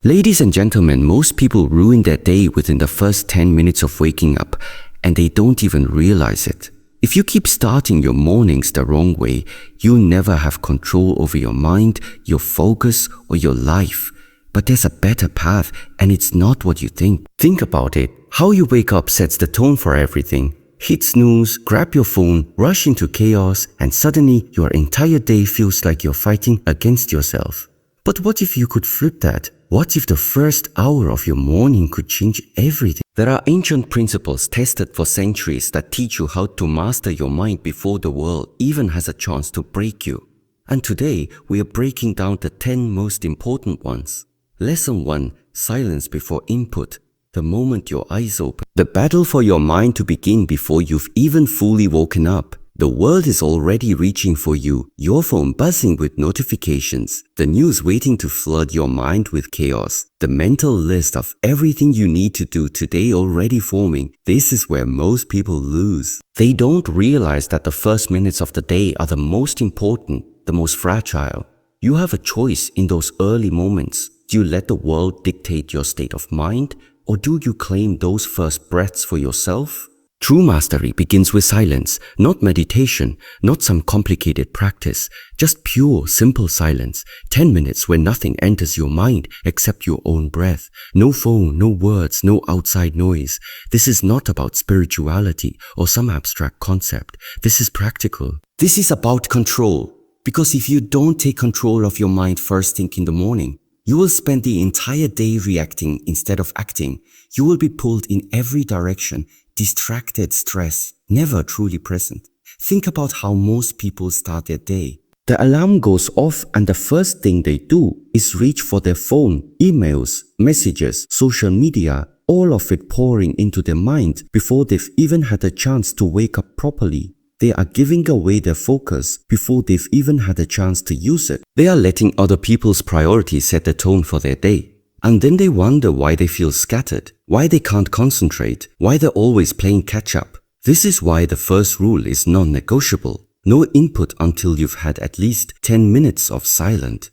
Ladies and gentlemen, most people ruin their day within the first 10 minutes of waking up, and they don't even realize it. If you keep starting your mornings the wrong way, you'll never have control over your mind, your focus, or your life. But there's a better path, and it's not what you think. Think about it. How you wake up sets the tone for everything. Hit snooze, grab your phone, rush into chaos, and suddenly your entire day feels like you're fighting against yourself. But what if you could flip that? What if the first hour of your morning could change everything? There are ancient principles tested for centuries that teach you how to master your mind before the world even has a chance to break you. And today, we are breaking down the 10 most important ones. Lesson 1. Silence before input. The moment your eyes open. The battle for your mind to begin before you've even fully woken up. The world is already reaching for you, your phone buzzing with notifications, the news waiting to flood your mind with chaos, the mental list of everything you need to do today already forming. This is where most people lose. They don't realize that the first minutes of the day are the most important, the most fragile. You have a choice in those early moments. Do you let the world dictate your state of mind, or do you claim those first breaths for yourself? True mastery begins with silence, not meditation, not some complicated practice, just pure, simple silence. 10 minutes where nothing enters your mind except your own breath. No phone, no words, no outside noise. This is not about spirituality or some abstract concept. This is practical. This is about control. Because if you don't take control of your mind first thing in the morning, you will spend the entire day reacting instead of acting. You will be pulled in every direction. Distracted stress, never truly present. Think about how most people start their day. The alarm goes off and the first thing they do is reach for their phone, emails, messages, social media, all of it pouring into their mind before they've even had a chance to wake up properly. They are giving away their focus before they've even had a chance to use it. They are letting other people's priorities set the tone for their day. And then they wonder why they feel scattered, why they can't concentrate, why they're always playing catch up. This is why the first rule is non-negotiable. No input until you've had at least 10 minutes of silent.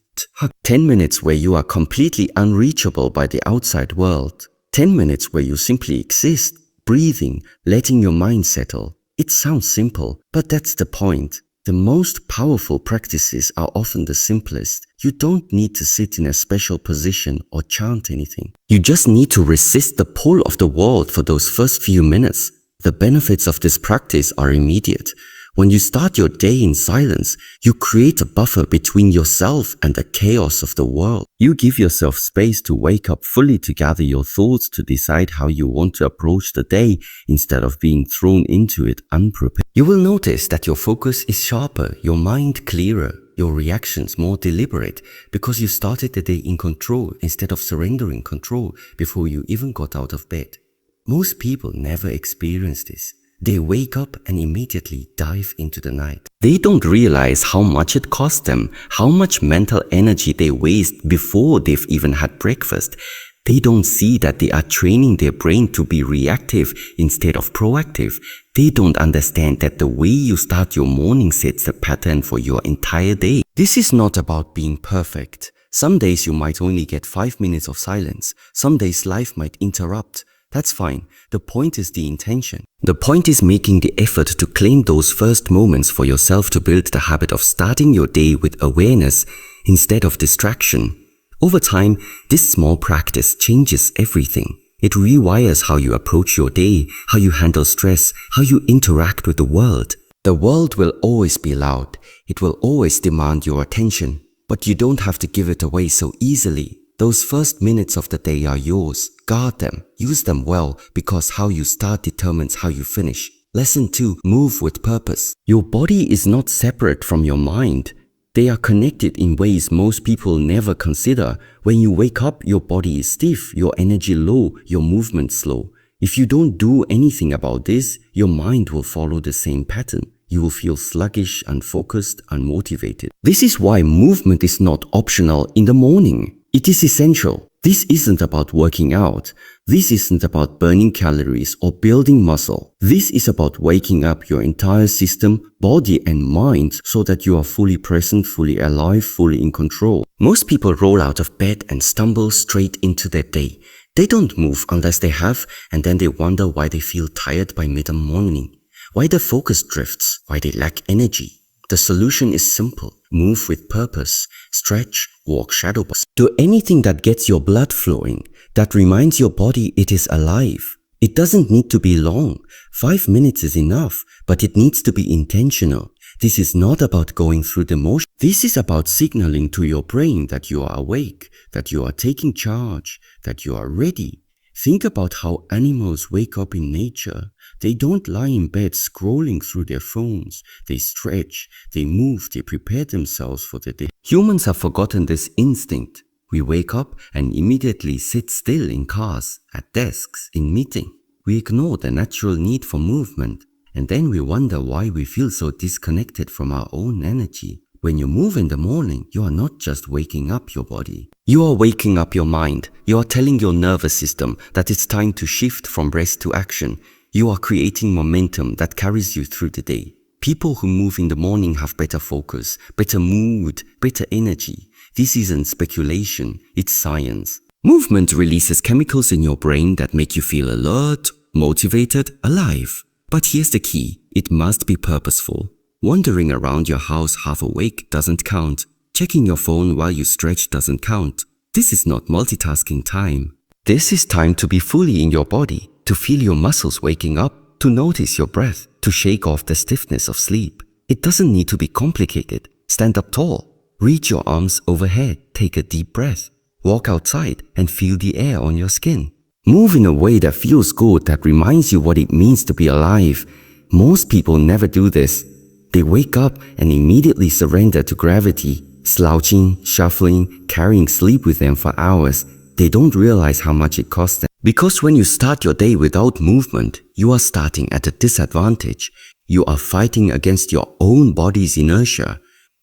10 minutes where you are completely unreachable by the outside world. 10 minutes where you simply exist, breathing, letting your mind settle. It sounds simple, but that's the point. The most powerful practices are often the simplest. You don't need to sit in a special position or chant anything. You just need to resist the pull of the world for those first few minutes. The benefits of this practice are immediate. When you start your day in silence, you create a buffer between yourself and the chaos of the world. You give yourself space to wake up fully, to gather your thoughts, to decide how you want to approach the day instead of being thrown into it unprepared. You will notice that your focus is sharper, your mind clearer, your reactions more deliberate, because you started the day in control instead of surrendering control before you even got out of bed. Most people never experience this. They wake up and immediately dive into the night. They don't realize how much it costs them, how much mental energy they waste before they've even had breakfast. They don't see that they are training their brain to be reactive instead of proactive. They don't understand that the way you start your morning sets the pattern for your entire day. This is not about being perfect. Some days you might only get 5 minutes of silence. Some days life might interrupt. That's fine. The point is the intention. The point is making the effort to claim those first moments for yourself, to build the habit of starting your day with awareness instead of distraction. Over time, this small practice changes everything. It rewires how you approach your day, how you handle stress, how you interact with the world. The world will always be loud. It will always demand your attention. But you don't have to give it away so easily. Those first minutes of the day are yours. Guard them. Use them well, because how you start determines how you finish. Lesson 2. Move with purpose. Your body is not separate from your mind. They are connected in ways most people never consider. When you wake up, your body is stiff, your energy low, your movement slow. If you don't do anything about this, your mind will follow the same pattern. You will feel sluggish, unfocused, unmotivated. This is why movement is not optional in the morning. It is essential. This isn't about working out. This isn't about burning calories or building muscle. This is about waking up your entire system, body and mind so that you are fully present, fully alive, fully in control. Most people roll out of bed and stumble straight into their day. They don't move unless they have, and then they wonder why they feel tired by mid-morning, why their focus drifts, why they lack energy. The solution is simple. Move with purpose. Stretch, walk shadow box. Do anything that gets your blood flowing, that reminds your body it is alive. It doesn't need to be long. 5 minutes is enough, but it needs to be intentional. This is not about going through the motion. This is about signaling to your brain that you are awake, that you are taking charge, that you are ready. Think about how animals wake up in nature. They don't lie in bed scrolling through their phones. They stretch, they move, they prepare themselves for the day. Humans have forgotten this instinct. We wake up and immediately sit still in cars, at desks, in meeting. We ignore the natural need for movement, and then we wonder why we feel so disconnected from our own energy. When you move in the morning, you are not just waking up your body. You are waking up your mind. You are telling your nervous system that it's time to shift from rest to action. You are creating momentum that carries you through the day. People who move in the morning have better focus, better mood, better energy. This isn't speculation, it's science. Movement releases chemicals in your brain that make you feel alert, motivated, alive. But here's the key, it must be purposeful. Wandering around your house half awake doesn't count. Checking your phone while you stretch doesn't count. This is not multitasking time. This is time to be fully in your body, to feel your muscles waking up, to notice your breath, to shake off the stiffness of sleep. It doesn't need to be complicated. Stand up tall. Reach your arms overhead. Take a deep breath. Walk outside and feel the air on your skin. Move in a way that feels good, that reminds you what it means to be alive. Most people never do this. They wake up and immediately surrender to gravity, slouching, shuffling, carrying sleep with them for hours. They don't realize how much it costs them. Because when you start your day without movement, you are starting at a disadvantage. You are fighting against your own body's inertia.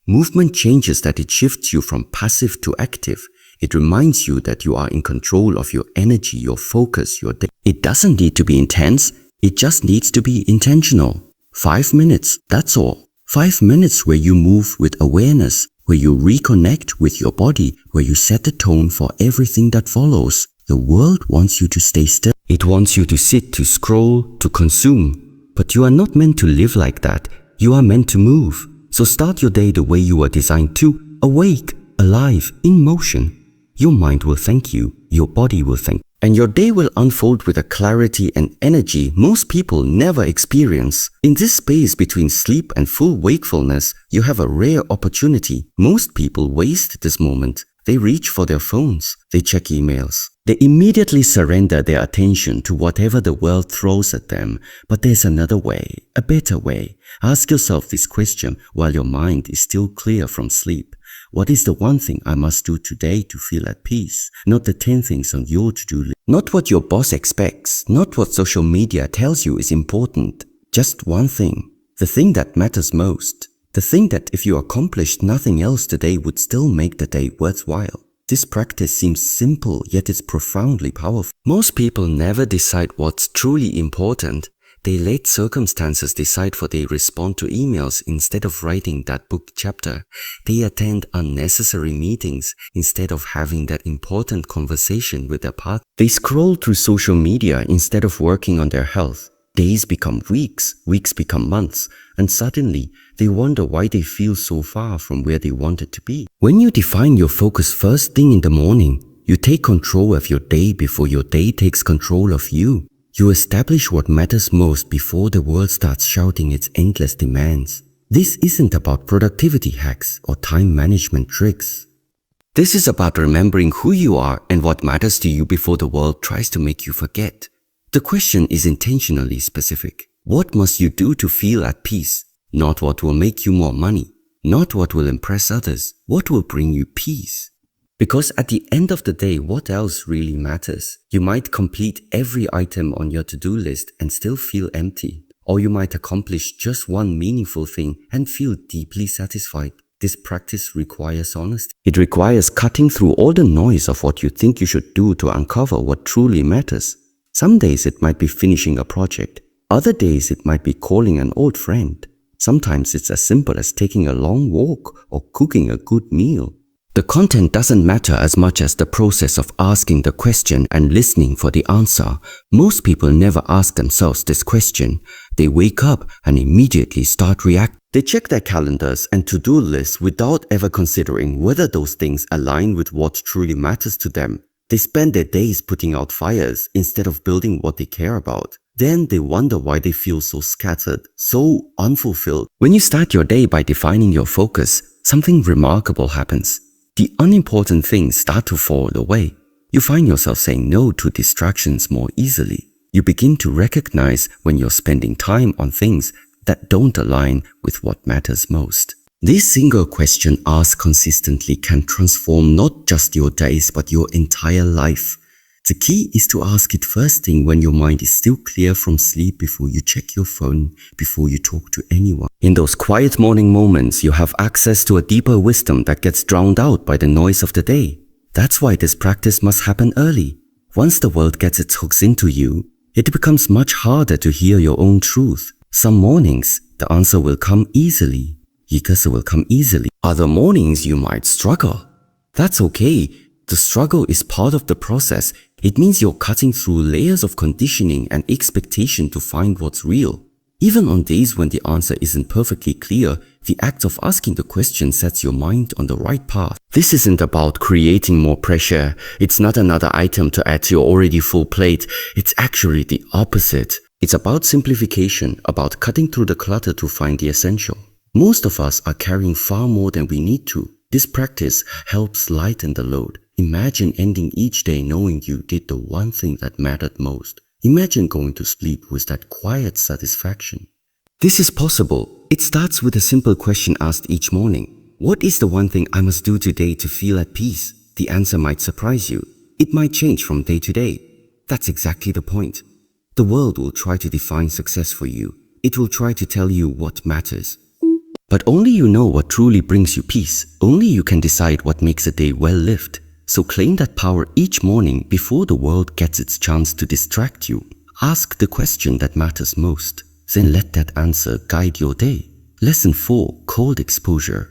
Movement changes that it shifts you from passive to active. It reminds you that you are in control of your energy, your focus, your day. It doesn't need to be intense. It just needs to be intentional. 5 minutes, that's all. 5 minutes where you move with awareness, where you reconnect with your body, where you set the tone for everything that follows. The world wants you to stay still. It wants you to sit, to scroll, to consume. But you are not meant to live like that. You are meant to move. So start your day the way you are designed to, awake, alive, in motion. Your mind will thank you. Your body will thank you. And your day will unfold with a clarity and energy most people never experience. In this space between sleep and full wakefulness, you have a rare opportunity. Most people waste this moment. They reach for their phones. They check emails. They immediately surrender their attention to whatever the world throws at them. But there's another way, a better way. Ask yourself this question while your mind is still clear from sleep. What is the one thing I must do today to feel at peace? Not the 10 things on your to-do list. Not what your boss expects. Not what social media tells you is important. Just one thing. The thing that matters most. The thing that if you accomplished nothing else today would still make the day worthwhile. This practice seems simple, yet it's profoundly powerful. Most people never decide what's truly important. They let circumstances decide for they respond to emails instead of writing that book chapter. They attend unnecessary meetings instead of having that important conversation with their partner. They scroll through social media instead of working on their health. Days become weeks, weeks become months, and suddenly they wonder why they feel so far from where they wanted to be. When you define your focus first thing in the morning, you take control of your day before your day takes control of you. You establish what matters most before the world starts shouting its endless demands. This isn't about productivity hacks or time management tricks. This is about remembering who you are and what matters to you before the world tries to make you forget. The question is intentionally specific. What must you do to feel at peace? Not what will make you more money. Not what will impress others. What will bring you peace? Because at the end of the day, what else really matters? You might complete every item on your to-do list and still feel empty. Or you might accomplish just one meaningful thing and feel deeply satisfied. this practice requires honesty. It requires cutting through all the noise of what you think you should do to uncover what truly matters. Some days it might be finishing a project. Other days it might be calling an old friend. Sometimes it's as simple as taking a long walk or cooking a good meal. The content doesn't matter as much as the process of asking the question and listening for the answer. Most people never ask themselves this question. They wake up and immediately start reacting. They check their calendars and to-do lists without ever considering whether those things align with what truly matters to them. They spend their days putting out fires instead of building what they care about. Then they wonder why they feel so scattered, so unfulfilled. When you start your day by defining your focus, something remarkable happens. The unimportant things start to fall away. You find yourself saying no to distractions more easily. You begin to recognize when you're spending time on things that don't align with what matters most. This single question asked consistently can transform not just your days but your entire life. The key is to ask it first thing when your mind is still clear from sleep, before you check your phone, before you talk to anyone. In those quiet morning moments, you have access to a deeper wisdom that gets drowned out by the noise of the day. That's why this practice must happen early. Once the world gets its hooks into you, it becomes much harder to hear your own truth. Some mornings, the answer will come easily. Other mornings, you might struggle. That's okay. The struggle is part of the process. It means you're cutting through layers of conditioning and expectation to find what's real. Even on days when the answer isn't perfectly clear, the act of asking the question sets your mind on the right path. This isn't about creating more pressure. It's not another item to add to your already full plate. It's actually the opposite. It's about simplification, about cutting through the clutter to find the essential. Most of us are carrying far more than we need to. This practice helps lighten the load. Imagine ending each day knowing you did the one thing that mattered most. Imagine going to sleep with that quiet satisfaction. This is possible. It starts with a simple question asked each morning. What is the one thing I must do today to feel at peace? The answer might surprise you. It might change from day to day. That's exactly the point. The world will try to define success for you. It will try to tell you what matters. But only you know what truly brings you peace. Only you can decide what makes a day well lived. So claim that power each morning before the world gets its chance to distract you. Ask the question that matters most. Then let that answer guide your day. Lesson 4. Cold exposure.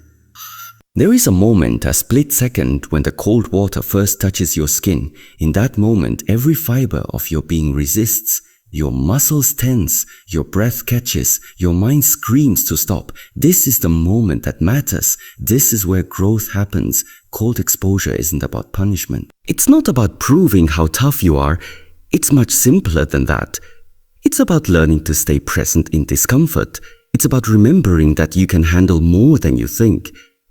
There is a moment, a split second, when the cold water first touches your skin. In that moment, every fiber of your being resists. Your muscles tense, your breath catches, your mind screams to stop. This is the moment that matters. This is where growth happens. Cold exposure isn't about punishment. It's not about proving how tough you are. It's much simpler than that. It's about learning to stay present in discomfort. It's about remembering that you can handle more than you think.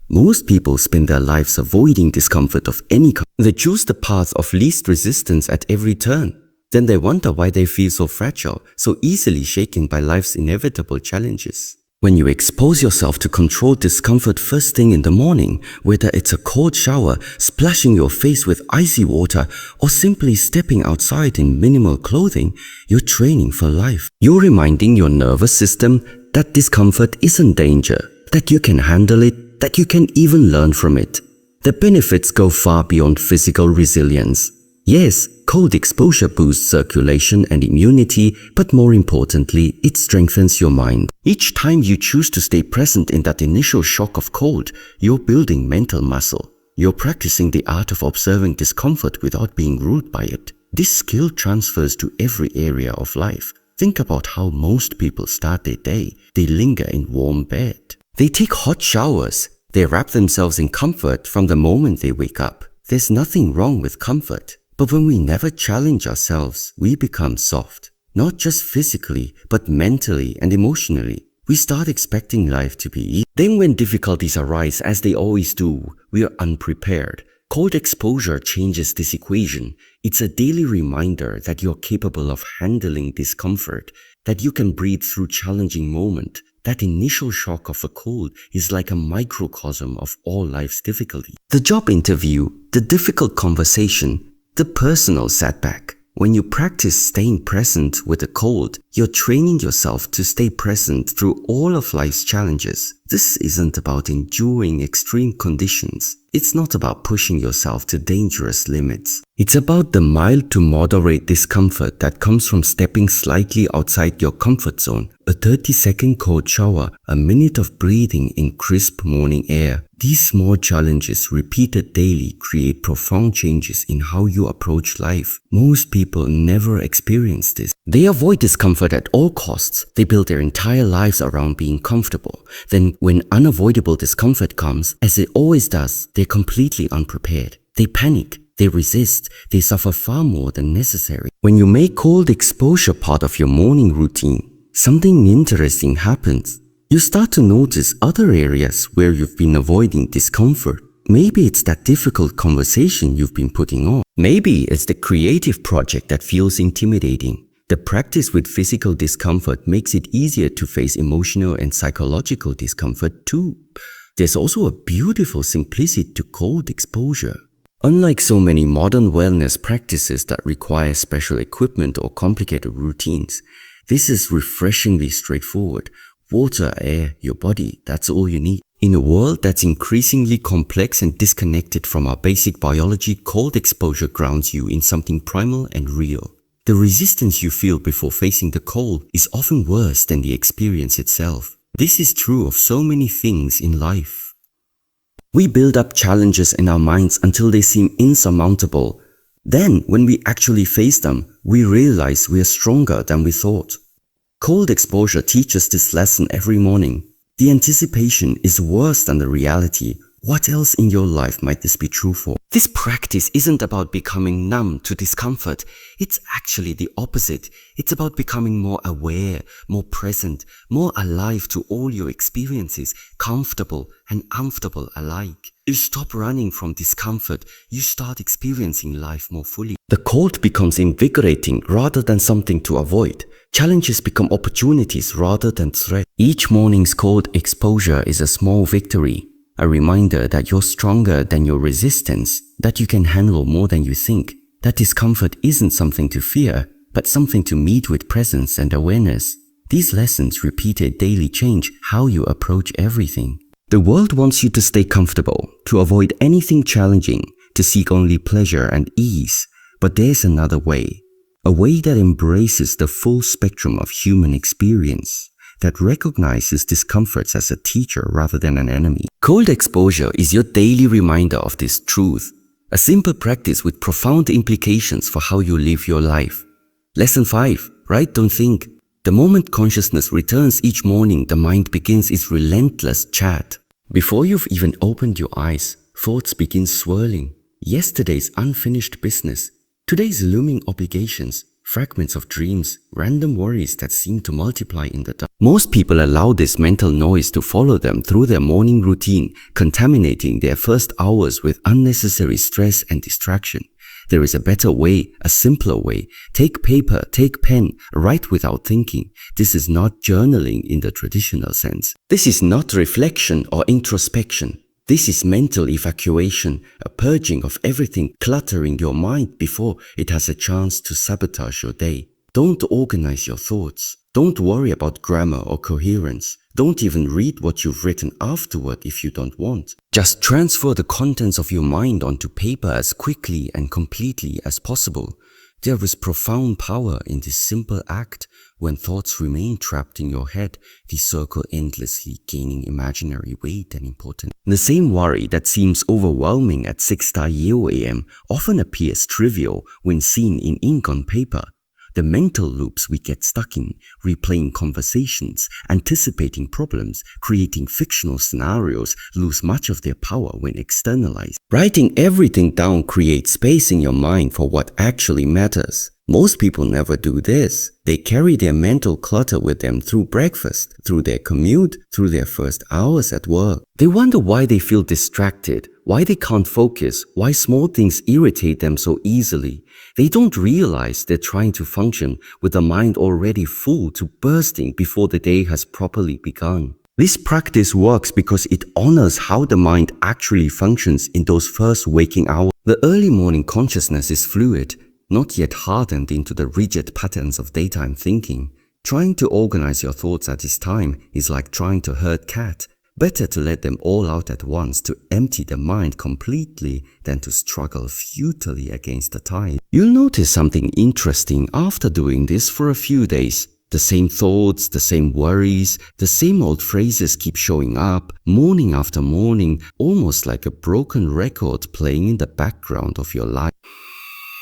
Most people spend their lives avoiding discomfort of any kind. They choose the path of least resistance at every turn. Then they wonder why they feel so fragile, so easily shaken by life's inevitable challenges. When you expose yourself to controlled discomfort first thing in the morning, whether it's a cold shower, splashing your face with icy water, or simply stepping outside in minimal clothing, you're training for life. You're reminding your nervous system that discomfort isn't danger, that you can handle it, that you can even learn from it. The benefits go far beyond physical resilience. Yes, cold exposure boosts circulation and immunity, but more importantly, it strengthens your mind. Each time you choose to stay present in that initial shock of cold, you're building mental muscle. You're practicing the art of observing discomfort without being ruled by it. This skill transfers to every area of life. Think about how most people start their day. They linger in warm bed. They take hot showers. They wrap themselves in comfort from the moment they wake up. There's nothing wrong with comfort. But when we never challenge ourselves, we become soft. Not just physically, but mentally and emotionally. We start expecting life to be easy. Then when difficulties arise, as they always do, we are unprepared. Cold exposure changes this equation. It's a daily reminder that you're capable of handling discomfort, that you can breathe through challenging moments. That initial shock of a cold is like a microcosm of all life's difficulty. The job interview, the difficult conversation, the personal setback. When you practice staying present with a cold, you're training yourself to stay present through all of life's challenges. This isn't about enduring extreme conditions. It's not about pushing yourself to dangerous limits. It's about the mild to moderate discomfort that comes from stepping slightly outside your comfort zone. A 30-second cold shower, a minute of breathing in crisp morning air. These small challenges repeated daily create profound changes in how you approach life. Most people never experience this. They avoid discomfort at all costs. They build their entire lives around being comfortable. Then when unavoidable discomfort comes, as it always does, they're completely unprepared. They panic. They resist. They suffer far more than necessary. When you make cold exposure part of your morning routine, something interesting happens. You start to notice other areas where you've been avoiding discomfort. Maybe it's that difficult conversation you've been putting off. Maybe it's the creative project that feels intimidating. The practice with physical discomfort makes it easier to face emotional and psychological discomfort too. There's also a beautiful simplicity to cold exposure. Unlike so many modern wellness practices that require special equipment or complicated routines, this is refreshingly straightforward. Water, air, your body, that's all you need. In a world that's increasingly complex and disconnected from our basic biology, cold exposure grounds you in something primal and real. The resistance you feel before facing the cold is often worse than the experience itself. This is true of so many things in life. We build up challenges in our minds until they seem insurmountable. Then, when we actually face them, we realize we are stronger than we thought. Cold exposure teaches this lesson every morning. The anticipation is worse than the reality. What else in your life might this be true for? This practice isn't about becoming numb to discomfort. It's actually the opposite. It's about becoming more aware, more present, more alive to all your experiences, comfortable and uncomfortable alike. You stop running from discomfort. You start experiencing life more fully. The cold becomes invigorating rather than something to avoid. Challenges become opportunities rather than threats. Each morning's cold exposure is a small victory. A reminder that you're stronger than your resistance, that you can handle more than you think, that discomfort isn't something to fear, but something to meet with presence and awareness. These lessons repeated daily change how you approach everything. The world wants you to stay comfortable, to avoid anything challenging, to seek only pleasure and ease. But there's another way. A way that embraces the full spectrum of human experience, that recognizes discomforts as a teacher rather than an enemy. Cold exposure is your daily reminder of this truth, a simple practice with profound implications for how you live your life. Lesson 5. Write, don't think. The moment consciousness returns each morning, the mind begins its relentless chat. Before you've even opened your eyes, thoughts begin swirling. Yesterday's unfinished business, today's looming obligations, fragments of dreams, random worries that seem to multiply in the dark. Most people allow this mental noise to follow them through their morning routine, contaminating their first hours with unnecessary stress and distraction. There is a better way, a simpler way. Take paper, take pen, write without thinking. This is not journaling in the traditional sense. This is not reflection or introspection. This is mental evacuation, a purging of everything cluttering your mind before it has a chance to sabotage your day. Don't organize your thoughts. Don't worry about grammar or coherence. Don't even read what you've written afterward if you don't want. Just transfer the contents of your mind onto paper as quickly and completely as possible. There is profound power in this simple act. When thoughts remain trapped in your head, they circle endlessly, gaining imaginary weight and importance. The same worry that seems overwhelming at 6:00 a.m. often appears trivial when seen in ink on paper. The mental loops we get stuck in, replaying conversations, anticipating problems, creating fictional scenarios, lose much of their power when externalized. Writing everything down creates space in your mind for what actually matters. Most people never do this. They carry their mental clutter with them through breakfast, through their commute, through their first hours at work. They wonder why they feel distracted, why they can't focus, why small things irritate them so easily. They don't realize they're trying to function with a mind already full to bursting before the day has properly begun. This practice works because it honors how the mind actually functions in those first waking hours. The early morning consciousness is fluid, not yet hardened into the rigid patterns of daytime thinking. Trying to organize your thoughts at this time is like trying to herd cat. Better to let them all out at once, to empty the mind completely, than to struggle futilely against the tide. You'll notice something interesting after doing this for a few days. The same thoughts, the same worries, the same old phrases keep showing up, morning after morning, almost like a broken record playing in the background of your life.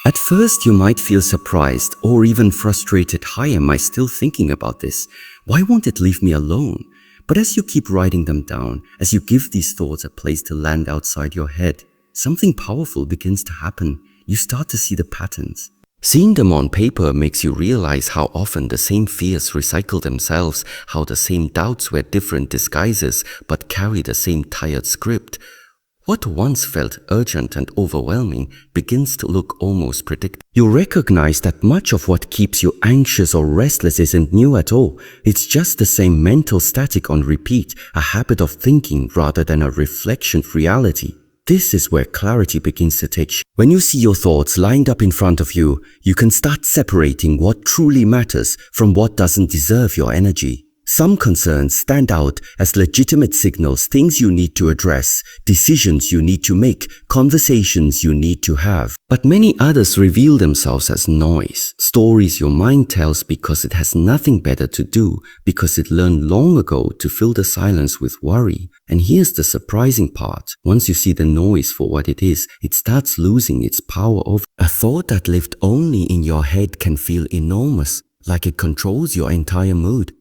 At first you might feel surprised or even frustrated. Why am I still thinking about this? Why won't it leave me alone? But as you keep writing them down, as you give these thoughts a place to land outside your head, something powerful begins to happen. You start to see the patterns. Seeing them on paper makes you realize how often the same fears recycle themselves, how the same doubts wear different disguises but carry the same tired script. What once felt urgent and overwhelming begins to look almost predictable. You recognize that much of what keeps you anxious or restless isn't new at all. It's just the same mental static on repeat, a habit of thinking rather than a reflection of reality. This is where clarity begins to take shape. When you see your thoughts lined up in front of you, you can start separating what truly matters from what doesn't deserve your energy. Some concerns stand out as legitimate signals, things you need to address, decisions you need to make, conversations you need to have. But many others reveal themselves as noise, stories your mind tells because it has nothing better to do, because it learned long ago to fill the silence with worry. And here's the surprising part. Once you see the noise for what it is, it starts losing its power over. A thought that lived only in your head can feel enormous, like it controls your entire mood.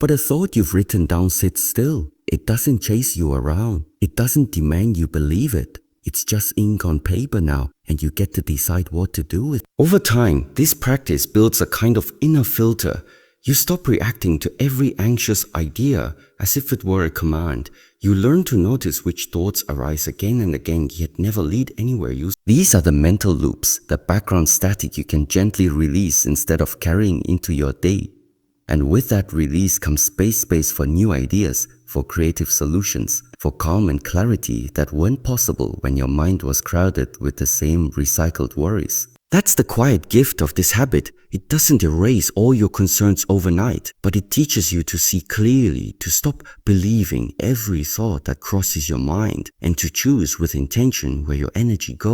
But a thought you've written down sits still. It doesn't chase you around. It doesn't demand you believe it. It's just ink on paper now, and you get to decide what to do with it. Over time, this practice builds a kind of inner filter. You stop reacting to every anxious idea as if it were a command. You learn to notice which thoughts arise again and again yet never lead anywhere useful. These are the mental loops, the background static you can gently release instead of carrying into your day. And with that release comes space for new ideas, for creative solutions, for calm and clarity that weren't possible when your mind was crowded with the same recycled worries. That's the quiet gift of this habit. It doesn't erase all your concerns overnight, but it teaches you to see clearly, to stop believing every thought that crosses your mind, and to choose with intention where your energy goes.